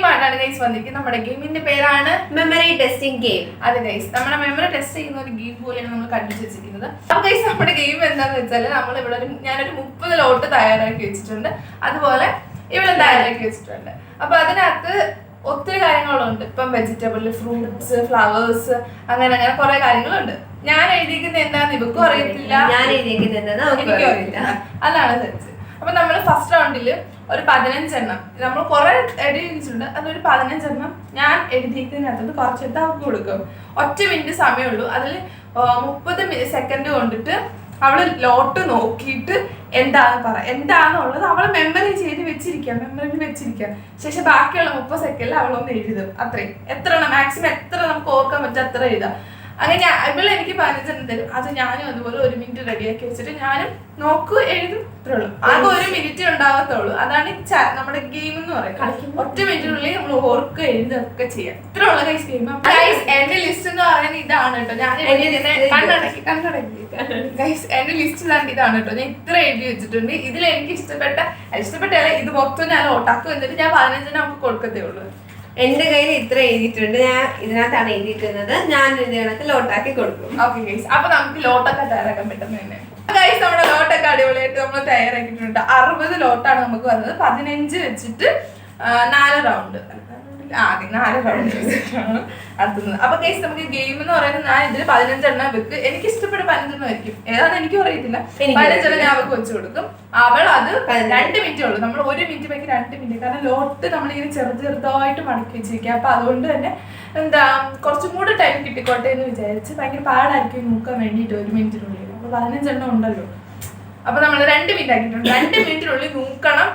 ഗെയിമായിട്ടാണ് guys വന്നിരിക്കുന്നത്. നമ്മുടെ ഗെയിമിന്റെ പേരാണ് മെമ്മറി ടെസ്റ്റിംഗ് ഗെയിം. അതെ ഗൈസ്, നമ്മുടെ മെമ്മറി ടെസ്റ്റ് ചെയ്യുന്ന ഒരു ഗെയിം പോലെയാണ് നമ്മൾ കണ്ടുപിടിച്ച് വെച്ചിരിക്കുന്നത്. അപ്പൊ ഗൈസ്, നമ്മുടെ ഗെയിം എന്താണെന്ന് വെച്ചാൽ നമ്മൾ ഇവിടെ ഞാനൊരു 30 ലോട്ട് തയ്യാറാക്കി വെച്ചിട്ടുണ്ട്, അതുപോലെ ഇവിടെ തയ്യാറാക്കി വെച്ചിട്ടുണ്ട്. അപ്പൊ അതിനകത്ത് ഒത്തിരി കാര്യങ്ങളുണ്ട്. ഇപ്പം വെജിറ്റബിൾ, ഫ്രൂട്ട്സ്, ഫ്ലവേഴ്സ്, അങ്ങനെ അങ്ങനെ കുറെ കാര്യങ്ങളുണ്ട്. ഞാൻ എഴുതിയിരിക്കുന്നത് എന്താന്ന് ഇവക്കും അറിയത്തില്ല, ഞാൻ എഴുതിയിരിക്കുന്നത് എനിക്കും അറിയില്ല. അതാണ് സെൻസ്. അപ്പൊ നമ്മൾ ഫസ്റ്റ് റൗണ്ടിൽ ഒരു 15 എണ്ണം നമ്മൾ കുറെ എഴുതിയിട്ടുണ്ട്. അതൊരു 15 എണ്ണം ഞാൻ എഴുതിയിരിക്കുന്നതിനകത്ത് കുറച്ചെടുത്ത് അവർക്ക് കൊടുക്കും. 1 മിനിറ്റ് സമയമുള്ളൂ. അതിൽ 30 സെക്കൻഡ് കൊണ്ടിട്ട് അവള് ലോട്ട് നോക്കിയിട്ട് എന്താണെന്നുള്ളത് അവൾ മെമ്മറിയിൽ വെച്ചിരിക്കാം. ശേഷം ബാക്കിയുള്ള 30 സെക്കൻഡിൽ അവളൊന്ന് എഴുതും. അത്രയും എത്ര മാക്സിമം എത്ര നമുക്ക് ഓർക്കാൻ പറ്റും അത്ര എഴുതാം. അങ്ങനെ ഇവിടെ എനിക്ക് 15 എണ്ണം തരും. അത് ഞാനും അതുപോലെ 1 മിനിറ്റ് റെഡിയാക്കി വെച്ചിട്ട് ഞാനും നോക്കൂ എഴുതും. ഇത്രേ ഉള്ളൂ. ആകെ 1 മിനിറ്റ് ഉണ്ടാകത്തുള്ളൂ. അതാണ് നമ്മുടെ ഗെയിം എന്ന് പറയുന്നത്. 1 മിനിറ്റിനുള്ളിൽ നമ്മൾ ഓർക്ക് എഴുതൊക്കെ ചെയ്യാം. ഇത്ര ഉള്ള ഗൈസ് ഗെയിം. ഗൈസ്, എന്റെ ലിസ്റ്റ് എന്ന് പറയുന്നത് ഇതാണ് കേട്ടോ. ഞാൻ കണ്ണടക്കി ഗൈസ്, എന്റെ ലിസ്റ്റ് ഇതാണ് കേട്ടോ. ഞാൻ ഇത്ര എഴുതി വെച്ചിട്ടുണ്ട്. ഇതിൽ എനിക്ക് ഇഷ്ടപ്പെട്ടല്ല ഇത് മൊത്തം ഞാൻ ഓട്ടാക്കും. എന്നിട്ട് ഞാൻ 15 നമുക്ക് കൊടുക്കത്തേ ഉള്ളൂ. എന്റെ കയ്യിൽ ഇത്ര എഴുതിയിട്ടുണ്ട്. ഞാൻ ഇതിനകത്താണ് എഴുതിയിരിക്കുന്നത്. ഞാൻ ഇത് കണക്ക് ലോട്ടാക്കി കൊടുക്കും. ഓക്കെ ഗൈസ്, അപ്പൊ നമുക്ക് ലോട്ടൊക്കെ തയ്യാറാക്കാൻ പറ്റുന്ന തന്നെ. ഗൈസ്, നമ്മുടെ ലോട്ടൊക്കെ അടിപൊളിയായിട്ട് നമ്മൾ തയ്യാറാക്കിയിട്ടുണ്ട്. 60 ലോട്ടാണ് നമുക്ക് വന്നത്. 15 വെച്ചിട്ട് 4 റൗണ്ട് ആദ്യം 4 റൗണ്ട് വെച്ചിട്ടാണ് നടത്തുന്നത്. അപ്പൊ ഗൈസ്, നമുക്ക് ഗെയിം എന്ന് പറയുന്നത് ഞാൻ ഇതിൽ 15 എണ്ണം വെക്ക്. എനിക്ക് ഇഷ്ടപ്പെട്ട 15 എണ്ണം ആയിരിക്കും. ഏതാണെന്ന് എനിക്കും അറിയത്തില്ല. 15 എണ്ണം ഞാൻ അവർക്ക് വെച്ച് കൊടുക്കും. അവൾ അത് 2 മിനിറ്റേ ഉള്ളൂ. നമ്മൾ 1 മിനിറ്റ് വെക്ക് 2 മിനിറ്റ്. കാരണം ലോട്ട് നമ്മളിങ്ങനെ ചെറുതായിട്ട് മടക്കി വെച്ചിരിക്കുക. അപ്പൊ അതുകൊണ്ട് തന്നെ കുറച്ചും കൂടെ ടൈം കിട്ടിക്കോട്ടെ എന്ന് വിചാരിച്ച് ഭയങ്കര പാടായിരിക്കും നോക്കാൻ വേണ്ടിയിട്ട് 1 മിനിറ്റിനുള്ളിൽ. അപ്പൊ 15 എണ്ണം ഉണ്ടല്ലോ. അപ്പൊ നമ്മൾ 2 മിനിറ്റ് ആക്കിയിട്ടുണ്ട്. 2 മിനിറ്റിനുള്ളിൽ നോക്കണം.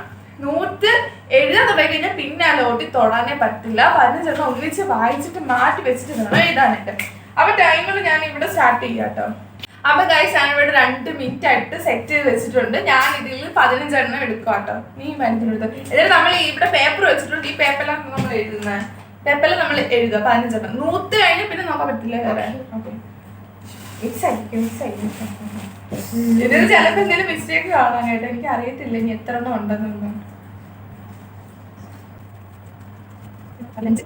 നൂറ്റ് എഴുതാൻ തുടങ്ങി കഴിഞ്ഞാൽ പിന്നെ ആ ലോട്ടിൽ തൊടാനേ പറ്റില്ല. 15 എണ്ണം ഒന്നിച്ച് വായിച്ചിട്ട് മാറ്റി വെച്ചിട്ട് വേണം എഴുതാനായിട്ട്. അപ്പൊ ടൈമർ ഞാൻ ഇവിടെ സ്റ്റാർട്ട് ചെയ്യാം കേട്ടോ. അപ്പൊ ഗൈസ്, ഞാൻ ഇവിടെ 2 മിനിറ്റ് ആയിട്ട് സെറ്റ് ചെയ്ത് വെച്ചിട്ടുണ്ട്. ഞാൻ ഇതിൽ 15 എണ്ണം എടുക്കാം കേട്ടോ. നീ 15 എടുത്ത് എന്നിട്ട് നമ്മൾ ഇവിടെ പേപ്പർ വെച്ചിട്ടുണ്ട്. ഈ പേപ്പറിലാണ് നമ്മൾ എഴുതുന്നത്. പേപ്പറിൽ നമ്മൾ എഴുതുക 15 എണ്ണം. നൂത്ത് കഴിഞ്ഞ് പിന്നെ നോക്കാൻ പറ്റില്ല വേറെ. ഓക്കെ, മിക്സ് ആയിരിക്കും. ഇതിന് ചിലപ്പോൾ എന്തെങ്കിലും മിസ്റ്റേക്ക് കാണാനായിട്ട് എനിക്ക് അറിയത്തില്ല ഇനി എത്ര എണ്ണം ഉണ്ടെന്നൊന്നും. 15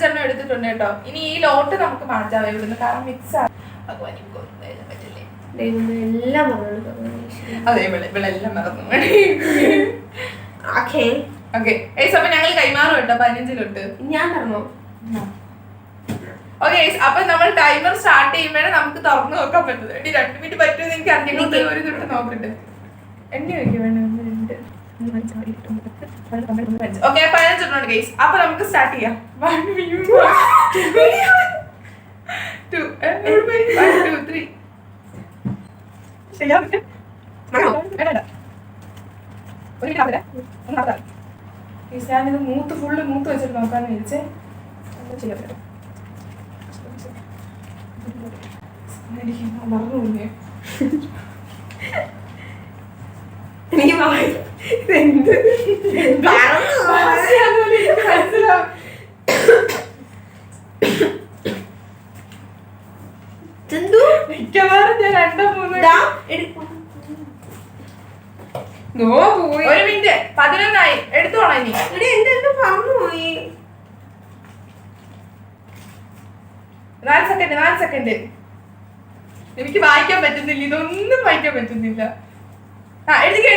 എണ്ണം എടുത്തിട്ടുണ്ട് കേട്ടോ. ഇനി ഈ ലോട്ട് നമുക്ക് മാറ്റാം ഇവിടുന്ന്, കാരണം മിക്സ് പറ്റില്ലേ. എല്ലാം അതെ, ഇവളെല്ലാം മറന്നു. ഓക്കെ, അപ്പൊ ഞങ്ങൾ കൈമാറും കേട്ടോ 15 ലോട്ട്. ഞാൻ പറഞ്ഞോ. ഓക്കെ, അപ്പൊ നമ്മൾ ടൈമർ സ്റ്റാർട്ട് ചെയ്യുമ്പോഴേ നമുക്ക് തുറന്നു നോക്കാൻ പറ്റുന്നത്. 2 മിനിറ്റ് പറ്റുമെന്ന് എനിക്ക് അറിഞ്ഞിട്ട് ഒരു തൊട്ട് നോക്കട്ടെ. എണ്ണി വയ്ക്കും വേണം. 15 എണ്ണം ഗൈസ്. അപ്പൊ നമുക്ക് സ്റ്റാർട്ട് ചെയ്യാം. 1 2 3 ഞാനിത് ഫുള്ള് മൂത്ത് വെച്ചിട്ട് നോക്കാന്ന് വിചാരിച്ചേ. ചെയ്യാം മറന്നുപോയി. എനിക്ക് മിക്കവാറും ഞാൻ 2 3 1 മിനിറ്റ് 11 എടുത്തോളാം. ഇനി പറഞ്ഞുപോയി. 4 സെക്കൻഡ്. എനിക്ക് വായിക്കാൻ പറ്റുന്നില്ല. ഇതൊന്നും വായിക്കാൻ പറ്റുന്നില്ല. എഴുതിക്ക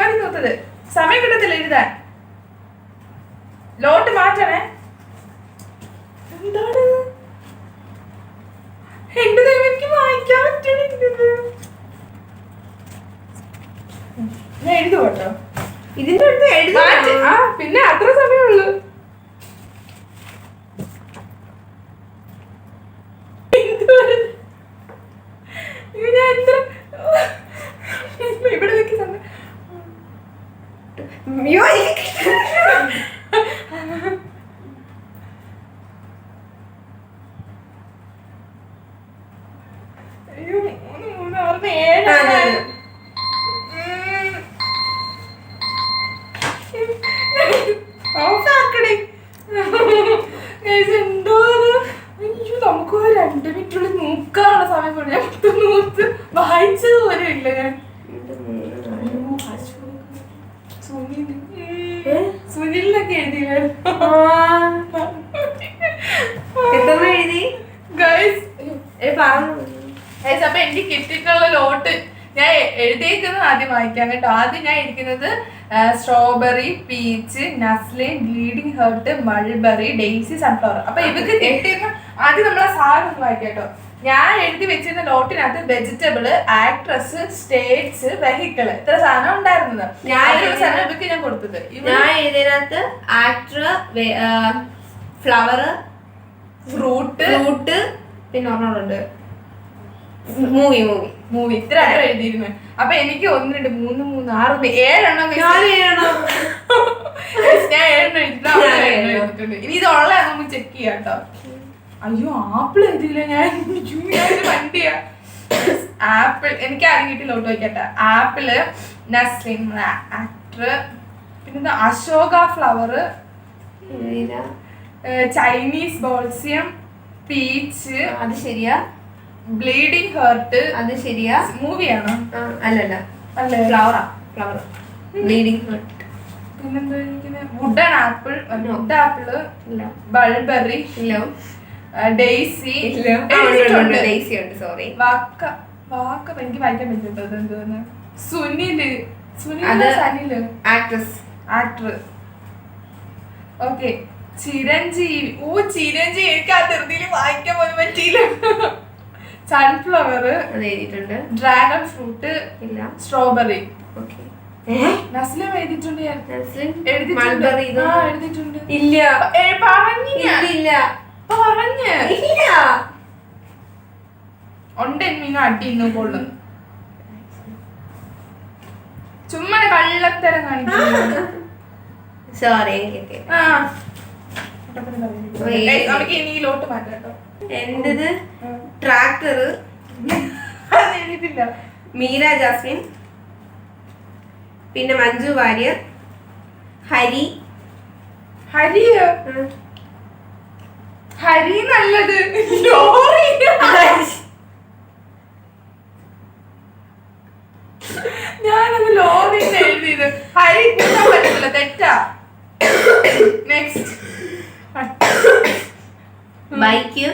മതി. നോത്തത് സമയം കിട്ടത്തില്ല എഴുതാൻ. ലോട്ട് മാറ്റണേ. എന്താണ് എന്റെ ദൈവം, എനിക്ക് വായിക്കാൻ പറ്റണില്ലത്. ഞാൻ എഴുതുവട്ടോ. ഇതിന്റെ അടുത്ത് എഴുതാ. പിന്നെ അത്ര സമയമുള്ളൂ. ഇവിടെ വെക്കുന്ന എന്തോ നമുക്ക് 2 മിനിറ്റുള്ളിൽ നോക്കാനുള്ള സമയം കൊണ്ട് ഞാൻ നൂത്ത് വായിച്ചത് പോലും ഇല്ല. ഞാൻ എത്ര എഴുതി ഗൈസ് പറഞ്ഞു അപ്പൊ എനിക്ക് കിട്ടിയിട്ടുള്ള ലോട്ട് ഞാൻ എഴുതിയിരിക്കുന്നത് ആദ്യം വായിക്കാം കേട്ടോ. ആദ്യം ഞാൻ എഴുതിക്കുന്നത് strawberry, peach, Naslen, bleeding heart, mulberry, daisy, sunflower. അപ്പൊ ഇവർക്ക് കിട്ടിയിരുന്ന ആദ്യം നമ്മളെ സാധനം ഒന്ന് വായിക്കാം കേട്ടോ. ഞാൻ എഴുതി വെച്ചിരുന്ന ലോട്ടിനകത്ത് വെജിറ്റബിള്, ആക്ട്രസ്, സ്റ്റേറ്റ്സ്, വെഹിക്കിള് ഇത്ര സാധനം ഉണ്ടായിരുന്നത്. ഇവർക്ക് ഞാൻ കൊടുത്തത് ഞാൻ എഴുതിയതിനകത്ത് ആക്ടർ, ഫ്ലവർ, ഫ്രൂട്ട്, പിന്നെ ഒരെണ്ണമുണ്ട് മൂവി ഇത്ര എഴുതിയിരുന്നു. അപ്പൊ എനിക്ക് 1 2 3 4 5 6 7 ഞാൻ 7 എഴുതിയിട്ടുണ്ട്. ഇനി ഇതുള്ള നമുക്ക് ചെക്ക് ചെയ്യാം കേട്ടോ. അയ്യോ ആപ്പിൾ എഴുതിയില്ല ഞാൻ. വണ്ടിയാ ആപ്പിൾ. എനിക്ക് ആദ്യം കിട്ടി ലോട്ട് വയ്ക്കട്ടെ. ആപ്പിള്, നസ്ലിൻ, ആക്ടർ, പിന്നെന്താ Ashoka flower, Chinese balsam, peach, അത് ശരിയാ. ബ്ലീഡിംഗ് ഹേർട്ട്, അത് ശരിയാ. മൂവിയാണോ? അല്ലല്ല, അല്ലേ, ഫ്ലവർ ബ്ലീഡിംഗ് ഹേർട്ട്. പിന്നെന്താ wooden apple, wood apple, mulberry, daisy, daisy ഉണ്ട്. സോറി, വാക്ക എനിക്ക് വായിക്കാൻ പറ്റുന്നത് എന്താണ്? സനില് ആക്ടർ. ഓക്കെ, ചിരഞ്ജീവി. ചിരഞ്ജീവി എനിക്ക് ആ ധൃതിയിൽ വായിക്കാൻ പോലും പറ്റിയില്ല. സൺഫ്ലവർ എഴുതിയിട്ടുണ്ട്. ഡ്രാഗൺ ഫ്രൂട്ട് ഇല്ല. സ്ട്രോബെറി. ഓക്കെ, നസ്ലിം എഴുതിയിട്ടുണ്ട്. എഴുതിയിട്ടുണ്ട്. ഇല്ല ഉണ്ട് മീന അടി ഇന്ന് കൊള്ളും. ചുമ്മാ കള്ളത്തരം കാണിക്കുന്നു. സോറി, നമുക്ക് ഇനി ലോട്ട് മാറ്റാം കേട്ടോ. എന്റേത് ട്രാക്ടർ, എഴുതിയിട്ടില്ല. മീര ജാസ്മിൻ, പിന്നെ മഞ്ജു വാര്യർ, ഹരി നല്ലത്. ലോറി ഞാനത് ലോറി എഴുതിയത്. ഹരി കൂട്ടാൻ പറ്റത്തില്ല, തെറ്റാ. നെക്സ്റ്റ് ബൈക്ക്,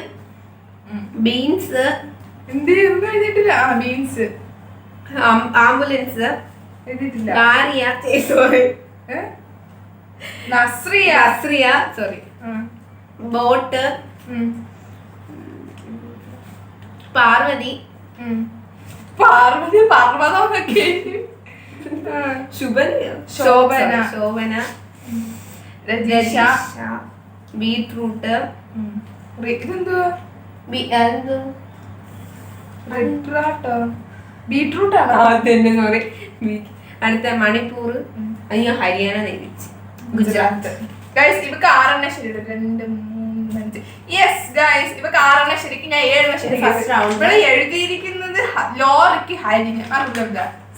ബീൻസ്, എഴുതിയിട്ടില്ല. ബീൻസ്. ആംബുലൻസ് എഴുതിയിട്ടില്ല. Arya, sorry, Nazriya, sorry, boat, Parvathi, പർവ്വതമൊക്കെ, ശോഭന, രജീഷ, ബീട്രൂട്ട്, സോറി, അടുത്ത മണിപ്പൂർ, അയ്യോ ഹരിയാന, ഗുജറാത്ത്. ഗൈസ് ഇവക്ക് 6 ശരി. 2 3 5. യെസ് ഗൈസ് ഇവക്ക് 6 ശരിക്കും ഞാൻ 7 ശരി. ഇവിടെ എഴുതിയിരിക്കുന്നത് ലോറിക്ക് ഹരിന്.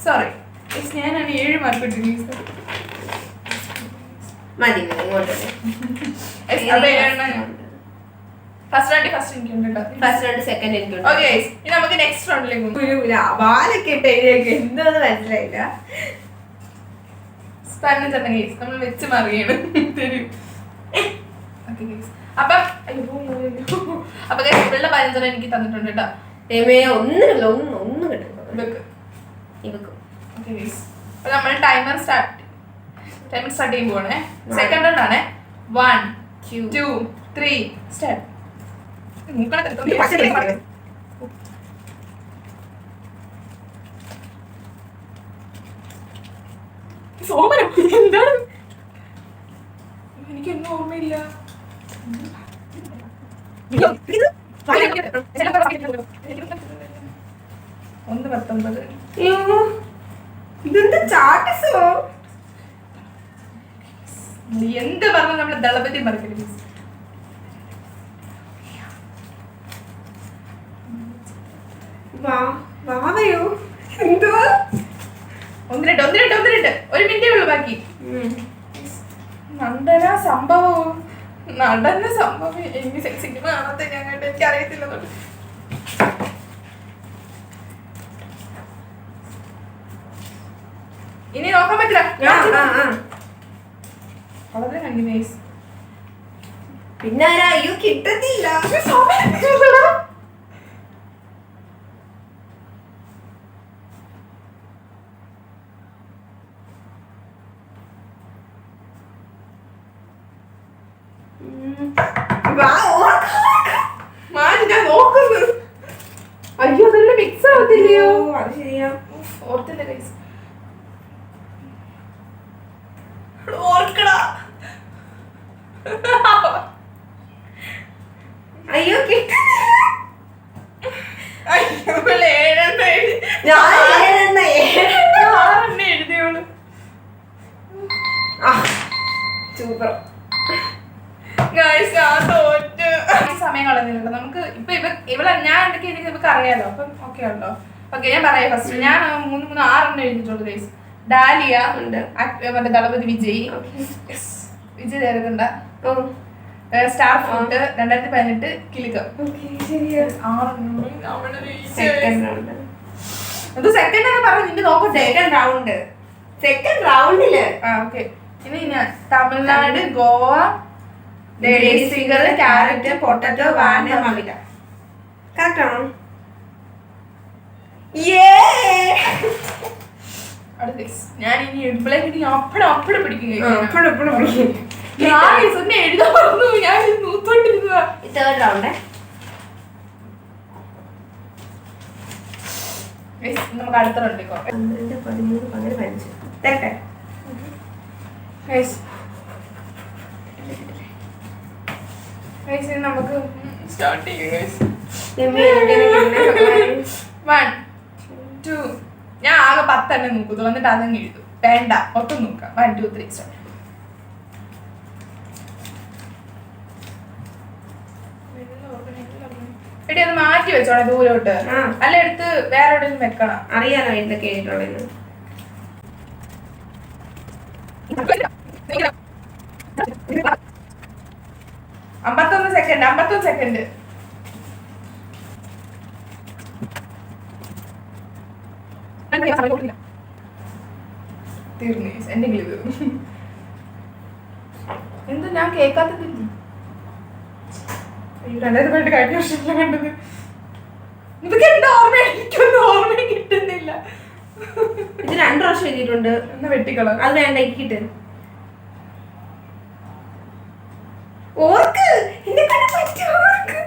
സോറി, ഞാനാണ് 7 മാർക്ക് ഇട്ടിരിക്കുന്നത്. മതി ഇങ്ങോട്ട്. ഫസ്റ്റ് എനിക്കുണ്ട് കേട്ടോ. ഫസ്റ്റ് റൗണ്ട്, സെക്കൻഡ് എനിക്കുണ്ട്. ഓക്കെ, ഇനി നമുക്ക് നെക്സ്റ്റ് റൗണ്ടിലേക്ക് ബാലൊക്കെ ഇട്ട് എഴുതിയൊക്കെ എന്തോന്ന് മനസ്സിലായില്ല. നമ്മൾ വെച്ച് മറിയാണ് തരും. അപ്പൊ ഇവളുടെ 15 എനിക്ക് തന്നിട്ടുണ്ട് കേട്ടോ. ഒന്നും കിട്ടും. നമ്മൾ ടൈമർ സ്റ്റാർട്ട് ചെയ്യാൻ പോവാണേ. സെക്കൻഡ് റൗണ്ട് ആണേ. 1 2 3 സ്റ്റാർട്ട്. എന്താണ് എനിക്കൊന്നും ഓർമ്മയില്ല. 1:19. ഇതെന്താ ചാട്ടിസോ? എന്ത് പറഞ്ഞ നമ്മള് ദളപതി മറക്കരുത്. വാവയോ എന്തോ? 1 2 1 മിനിറ്റേ ഉള്ളു ബാക്കി. നടന സംഭവം എനിക്ക് സിനിമ കാണാത്ത ഞാൻ കണ്ട് എനിക്ക് അറിയത്തില്ല. ഇനി നോക്കാൻ പറ്റില്ല. വളരെ പിന്നെ അയ്യോ കിട്ടത്തില്ല. ഞാൻ നോക്കുന്നു. അയ്യോ അതെല്ലാം മിക്സ് ആവത്തില്ലയോ? അത് ശരിയാ. ഓർത്തില്ല ഗൈസ്. ഓർക്കടാ. അയ്യോ എഴുതിയോളൂ. സൂപ്പർ. സമയം കളഞ്ഞിട്ടുണ്ട് നമുക്ക്. ഇപ്പൊ ഇവിടെ ഞാൻ എന്തൊക്കെ എനിക്ക് ഇവർക്ക് അറിയാലോ, അപ്പം ഓക്കെ ഉണ്ടോ? ഓക്കെ ഞാൻ പറയാം. ഫസ്റ്റ് ഞാൻ 6 എഴുതിയിട്ടുള്ളൂ ഗൈസ്. ഡാലിയ ഉണ്ട്, മറ്റേ ദളപതി വിജയ്, വിജയ് ദേവരകൊണ്ട, സ്റ്റാർ ഫ്രൂട്ട്, 2018 കിലുക്കം. അത് സെക്കൻഡ് ആണ് പറഞ്ഞു. നിന്റെ നോക്കട്ടെ. സെക്കൻഡ് റൗണ്ടില്. ഓക്കെ. ഇനി ഞാൻ Tamil Nadu, Goa, ladies finger, carrot, potato, വാന, മമിത. കറക്റ്റ് ആണോ? ഞാൻ ഇനി എഴുതുമ്പോഴേക്ക് അപ്പഴും പിടിക്കും. തേർഡ് റൗണ്ട് നമുക്ക് അടുത്ത റൗണ്ട് 12, 13, 15 തെറ്റെ. നമുക്ക് സ്റ്റാർട്ട് ചെയ്യാം. 1 2 ഞാൻ ആകെ 10 എണ്ണം നോക്കത്തുള്ളൂ, എന്നിട്ട് അതങ്ങ് എഴുതും. വേണ്ട ഒട്ടും നോക്കാം. 1 2 3 സ്റ്റാർട്ട്. എടി അത് മാറ്റി വെച്ചോളെ ദൂരോട്ട്. അല്ല എടുത്ത് വേറെ എവിടെയും വെക്കണം. അറിയാലോ എന്തൊക്കെ എഴുതിയിട്ടുള്ളത്. 51 സെക്കൻഡ്. തീർന്നു എന്തെങ്കിലും ഇത് എന്താ ഞാൻ കേൾക്കാത്തതില്ല. 2018 കഴിഞ്ഞ വർഷത്തില കണ്ടത്. ഇതൊക്കെ എന്താ ഓർമ്മ? എനിക്കൊന്നും ഓർമ്മ കിട്ടുന്നില്ല. ഇത് 2 പ്രാവശ്യം എഴുതിയിട്ടുണ്ട്. ഒന്ന് വെട്ടിക്കളാം. അത് വേണ്ട, കിട്ട്. ഓർക്ക് എന്നെ കണ്ട് പറ്റും. ഓർക്ക്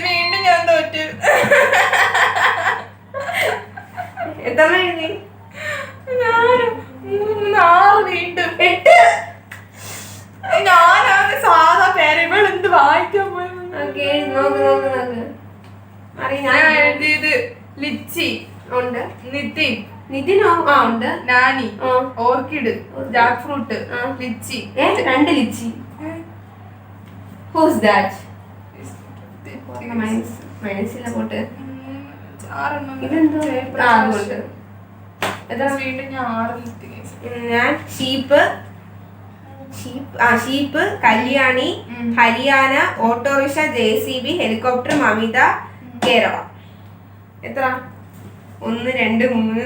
വീണ്ടും ഞാൻ തോറ്റു. എത്ര എഴുതി? ഞാൻ 6 വീണ്ടും 8. ഞാനാണ് സാധാ പേരുകൾ എന്ത് വായിക്കാൻ പോയത്. ഞാൻ എഴുതിയത് ലിച്ചി ഉണ്ട്, നിതിൻ ഉണ്ട്, Nani, orchid, jackfruit, litchi. 2 litchi. Who's that? മനസ്സില പോട്ട്. ഞാൻ sheep, Kalyani, Haryana, autorickshaw, JCB, helicopter, Mamitha, Kerala. എത്ര? 1 2 3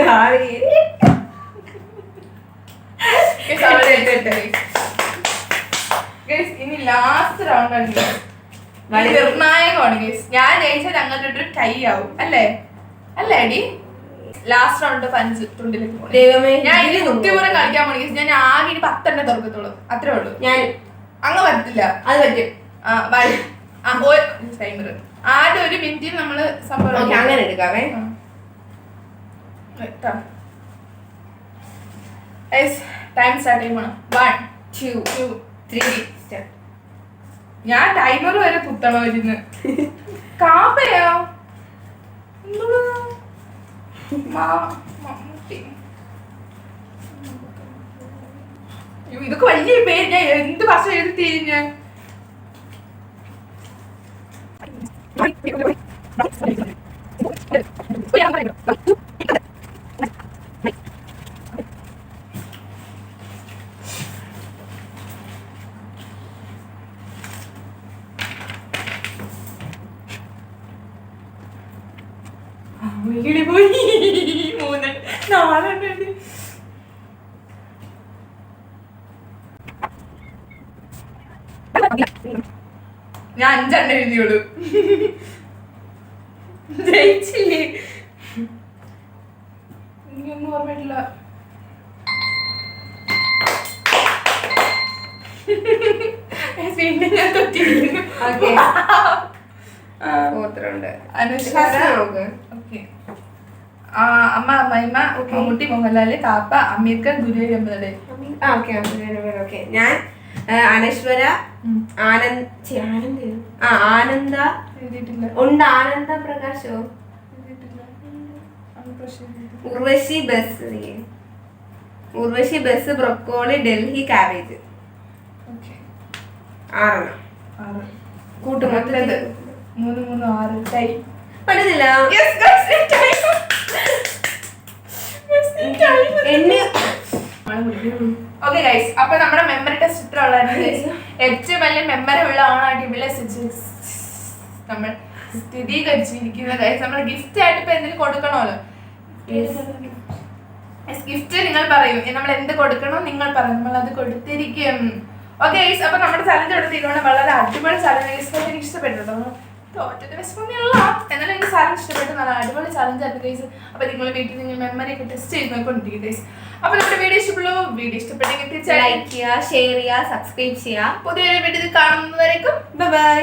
4 5 6 7. ഇനി ലാസ്റ്റ് റൗണ്ട് ആണ് നിർണായകമാണ് ഗൈസ്. ഞാൻ ജയിച്ചാൽ ഞങ്ങളുടെ ഒരു ടൈ ആവും അല്ലേ? അല്ലേ അടി? ലാസ്റ്റ് റൗണ്ട് 5 തുണ്ടിലേക്ക് പോകണം. ഞാൻ ഇനി കുത്തിപുറം കളിക്കാൻ പോണി. ഞാൻ ആകെ ഇനി 10 എണ്ണം തുറക്കത്തുള്ളൂ, അത്രേ ഉള്ളൂ. ഞാൻ അങ്ങ് പറ്റത്തില്ല. അത് പറ്റും. ടൈമർ ആദ്യം 1 മിനിറ്റിൽ നമ്മള് സംഭവം അങ്ങനെ എടുക്കാവേ. ടൈം സ്റ്റാർട്ട് ചെയ്യണം. 1 2 3 സ്റ്റാർട്ട്. ഞാൻ ടൈമർ വരെ കുത്തണോ ഇരുന്ന്? കാപ്പയോ ഇതൊക്കെ വലിയ പേര്. ഞാൻ എന്ത് ഭാഷ എഴുതി തിരിഞ്ഞ പോയി 3 4 ഞാൻ 5 എഴുതിയോളൂ. ജയിച്ചില്ലേ? എനിക്കൊന്നും ഓർമ്മയിട്ടില്ല. വീണ്ടും ഞാൻ തൊറ്റിരിക്കുന്നു. അമ്മ അമ്മ മമ്മൂട്ടി മോഹൻലാല് കാപ്പ അമീർ ഖാൻ ഗുരുവായൂർ അമ്പലടെ. ഞാൻ അനശ്വര ആനന്ദ ഉണ്ട്. ആനന്ദ പ്രകാശോ Urvashi bus broccoli Delhi cabbage 6 കൂട്ടുമൊത്തത് 3 3 6 ടൈ പറ്റുന്നില്ല. ഓക്കെ ഗൈസ്, അപ്പൊ നമ്മുടെ മെമ്മറി ടെസ്റ്റ് ഇത്ര ഉള്ളായിരുന്നു. ഏറ്റവും വലിയ മെമ്മറി ഉള്ള ആളായിട്ട് ഇവിടെ നമ്മൾ സ്ഥിരീകരിച്ചിരിക്കുന്ന ഗൈസ്. നമ്മൾ ഗിഫ്റ്റ് ആയിട്ട് ഇപ്പൊ എന്തെങ്കിലും കൊടുക്കണമല്ലോ. ഗിഫ്റ്റ് നിങ്ങൾ പറയും, നമ്മൾ എന്ത് കൊടുക്കണം നിങ്ങൾ പറയും, നമ്മൾ അത് കൊടുത്തിരിക്കും. ഓക്കെ ഗൈസ്, അപ്പൊ നമ്മുടെ ചലഞ്ച് എടുത്തിരിക്കുന്നത് വളരെ അടിപൊളി ചലഞ്ച്. എനിക്ക് ഇഷ്ടപ്പെട്ടു. തോറ്റന്റെ വിഷമൊന്നുമില്ല, എന്നാലും എനിക്ക് ചലഞ്ച് ഇഷ്ടപ്പെട്ടു. നല്ല അടിപൊളി ചലഞ്ച് ആയിരുന്നു ഗൈസ്. അപ്പൊ നിങ്ങൾ വീട്ടിൽ നിങ്ങൾ മെമ്മറി ഒക്കെ ടെസ്റ്റ് ചെയ്ത് നോക്കൊണ്ടിരിക്കും ഗൈസ്. അപ്പൊ നമ്മുടെ വീഡിയോ ഇഷ്ടപ്പെട്ടെങ്കിൽ ലൈക്ക് ചെയ്യുക, ഷെയർ ചെയ്യുക, സബ്സ്ക്രൈബ് ചെയ്യുക. പുതിയൊരു വീഡിയോ കാണുന്നവരേക്കും ബൈ.